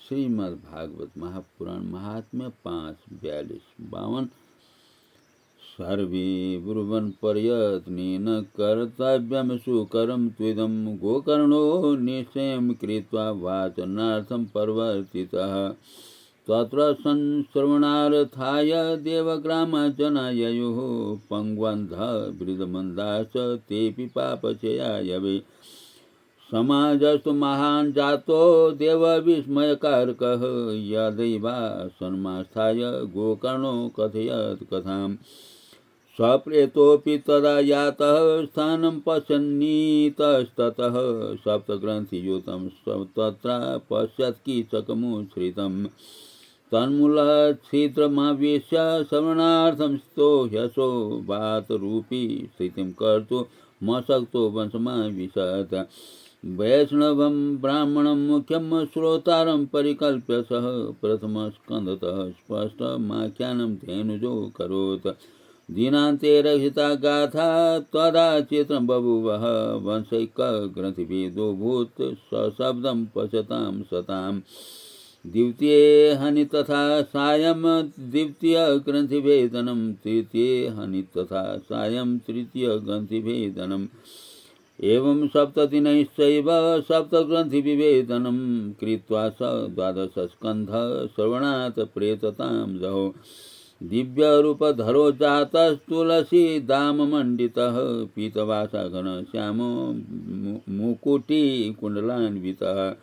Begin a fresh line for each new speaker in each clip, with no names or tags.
श्रीमद् भागवत महापुराण महात्म्य 5:42-52। सर्वे ब्रुवन् प्रयत्नेन कर्तव्यं सुकरं त्विदं गोकर्णो निश्चयं कृत्वा वाचनार्थं प्रवर्तितः। तत्र संश्रवणार्थाय देवग्रामजना ययुः पङ्गवन्धः वृद्धमन्दाश्च तेऽपि पापचयायवे। समाजस्तु महान् जातो देवविस्मयकारकः यदैवासनमास्थाय गोकर्णो कथयत् कथाम्। सप्रेतोऽपि तदा यातः स्थानं पश्यन्नीतस्ततः सप्तग्रन्थियुतं तत्र पश्यत् कीचकमुच्छ्रितम्। तन्मूलच्छिद्रमावेश्य श्रवणार्थं स्थितो ह्यसो वातरूपी स्थितिं कर्तुमशक्तो वंशमाविशत्। वैष्णवं ब्राह्मणं मुख्यं श्रोतारं परिकल्प्य सः प्रथमस्कन्धतः स्पष्टमाख्यानं धेनुजो करोत्। दिनान्ते रचिता गाथा तदा चित्रं बभूवः वंशैकग्रन्थिभेदोऽभूत् सशब्दं पश्यतां सताम्। द्वितीये हनि तथा सायं द्वितीयग्रन्थिभेदनं तृतीये हनि तथा सायं तृतीयग्रन्थिभेदनम्। एवं सप्तदिनैश्चैव सप्तग्रन्थिविभेदनं कृत्वा स 12 स्कन्धः श्रवणात् प्रेततां जहो। दिव्यरूपधरो जातस्तुलसीदाममण्डितः पीतवासाघनश्यामो मुकुटिकुण्डलान्वितः।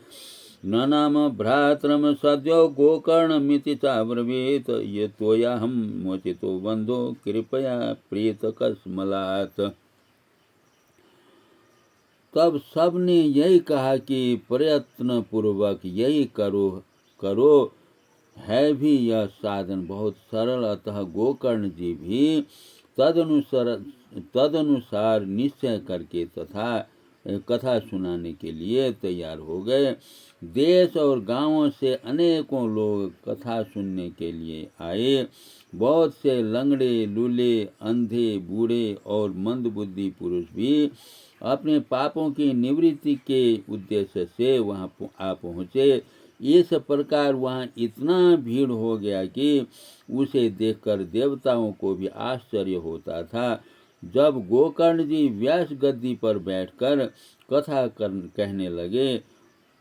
न नाम भ्रातरं सद्यो गोकर्णमिति चाब्रवीत् यत्त्वयाहं मोचितो बन्धो कृपया प्रेतकस्मलात्। तब सबने यही कहा कि प्रयत्न पूर्वक यही करो है भी यह साधन बहुत सरल। अतः गोकर्ण जी भी तदनुसार निश्चय करके तथा कथा सुनाने के लिए तैयार हो गए। देश और गांवों से अनेकों लोग कथा सुनने के लिए आए। बहुत से लंगड़े, लूले, अंधे, बूढ़े और मंदबुद्धि पुरुष भी अपने पापों की निवृत्ति के उद्देश्य से वहां आ पहुँचे। इस प्रकार वहां इतना भीड़ हो गया कि उसे देखकर देवताओं को भी आश्चर्य होता था। जब गोकर्ण जी व्यास गद्दी पर बैठकर कथा कहने लगे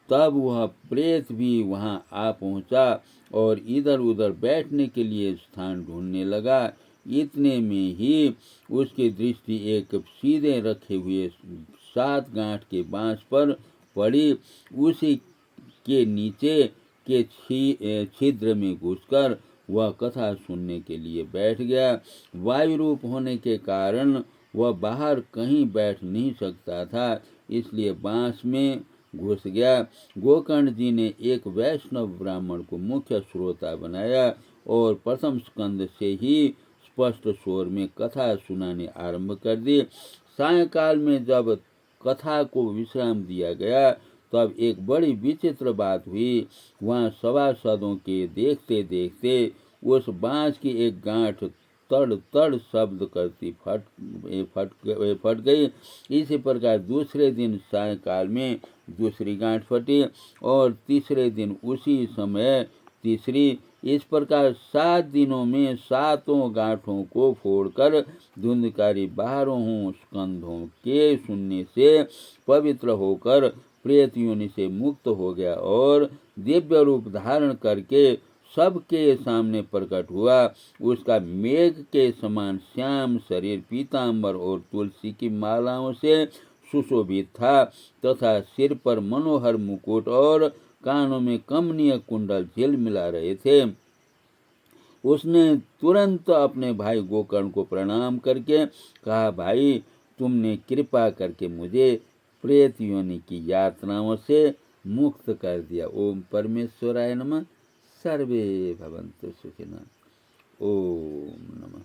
तब वह प्रेत भी वहां आ पहुंचा और इधर उधर बैठने के लिए स्थान ढूंढने लगा। इतने में ही उसकी दृष्टि एक सीधे रखे हुए 7 गांठ के बांस पर पड़ी। उसी के नीचे के छिद्र में घुसकर वह कथा सुनने के लिए बैठ गया। वायु रूप होने के कारण वह बाहर कहीं बैठ नहीं सकता था, इसलिए बांस में घुस गया। गोकर्ण जी ने एक वैष्णव ब्राह्मण को मुख्य श्रोता बनाया और प्रथम स्कंद से ही स्पष्ट स्वर में कथा सुनाने आरंभ कर दी। सायंकाल में जब कथा को विश्राम दिया गया तब एक बड़ी विचित्र बात हुई। वहाँ सभासदों के देखते देखते उस बांस की एक गांठ तड़ तड़ शब्द करती फट गई। इसी प्रकार दूसरे दिन सायंकाल में दूसरी गांठ फटी और तीसरे दिन उसी समय तीसरी। इस प्रकार 7 दिनों में 7 गांठों को फोड़कर धुंधकारी 12 स्कंधों के सुनने से पवित्र होकर प्रेत योनि से मुक्त हो गया और दिव्य रूप धारण करके सबके सामने प्रकट हुआ। उसका मेघ के समान श्याम शरीर पीतांबर और तुलसी की मालाओं से सुशोभित था तथा सिर पर मनोहर मुकुट और कानों में कमनीय कुंडल झिलमिला रहे थे। उसने तुरंत अपने भाई गोकर्ण को प्रणाम करके कहा, भाई तुमने कृपा करके मुझे प्रेत योनि की यातनाओं से मुक्त कर दिया। ओम परमेश्वराय नमः। सर्वे भवन्तु सुखिनः। ओम नमः।